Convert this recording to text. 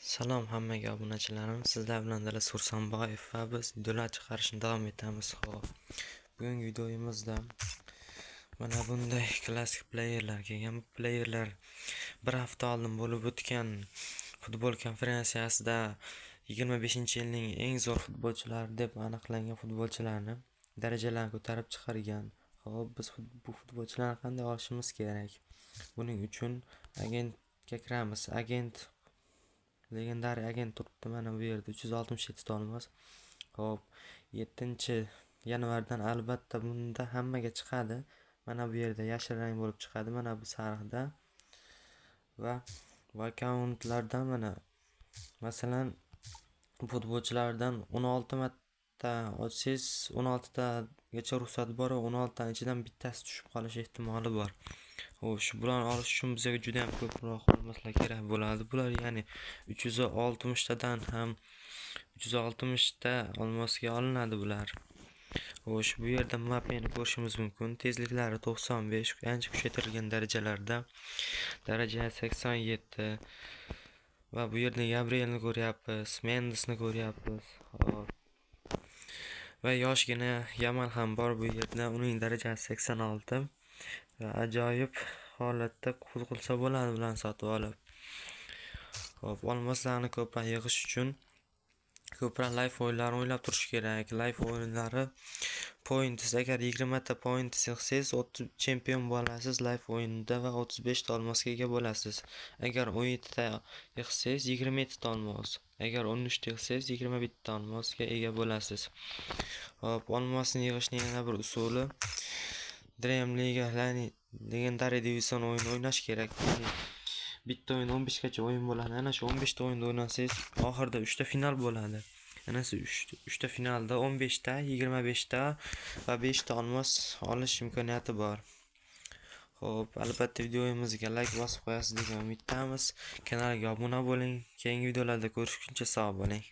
Salom hammaga obunachilarim, sizlar bilan Dala Sursanboyev va biz videolar chiqarishni davom etamiz. Xo'p, bugungi videomizda mana bunday klassik playerlar kelgan. Bu playerlar bir hafta oldin bo'lib o'tgan futbol konferensiyasida 25-yilning eng zo'r futbolchilari deb aniqlangan futbolchilarni darajalarni ko'tarib chiqargan. Xo'p, biz bu futbolchilarni qanday olishimiz kerak? Buning uchun agentga kiramiz. Legendariy agent turibdi mana bu yerda 367 ta olmos. Xo'p, 7-yanvardan albatta bunda hammaga chiqadi. Mana bu yerda yashil rang bo'lib chiqadi, mana bu sariqda. Va akkauntlardan mana masalan futbolchilardan 16 marta ochsangiz 16 tagacha ruxsat bor va 16 taning ichidan bittasi tushib qolish ehtimoli bor. Shu bularni olish uchun bizga juda ham ko'proq olmoslar kerak bo'ladi. Bular ya'ni 360 tadan ham 360 ta olmosga olinadi bular. Xo'sh, bu yerda Mbappeni ko'rishimiz mumkin. Tezliklari 95, ancha kuchaytirilgan darajalarda. Daraja 87 va bu yerda Gabrielni ko'ryapmiz, Mendesni ko'ryapmiz. Xo'p. Va yoshgina Yamal ham bor bu yerda. Uning darajasi 86 va ajoyib holatda qo'zg'alsa bo'ladi bilan sotib olib. Xo'p, olmoslarni ko'proq yig'ish uchun ko'proq live o'yinlarni o'ylab turish kerak. Live o'yinlari points, agar 20 ta point yig'sangiz 30 chempion bo'lasiz live o'yinda va 35 ta olmosga ega bo'lasiz. Agar 17 ta yig'sangiz 27 ta olmos. Agar 13 ta yig'sangiz 21 ta olmosga ega bo'lasiz. Xo'p, olmosni yig'ishning yana bir usuli Dream Liga, ya'ni legendariy divizion o'yini o'ynash kerak. Bitta o'yin 15 gacha o'yin bo'ladi. Ana shu 15 ta o'yinda o'ynasangiz, oxirida 3 ta final bo'ladi. Ana shu 3 ta finalda 15 ta, 25 ta va 5 ta olmos olish imkoniyati bor. Xo'p, albatta videomizga like bosib qo'yasiz degan umiddamiz. Kanalga obuna bo'ling. Keyingi videolarda ko'rishguncha sog' bo'ling.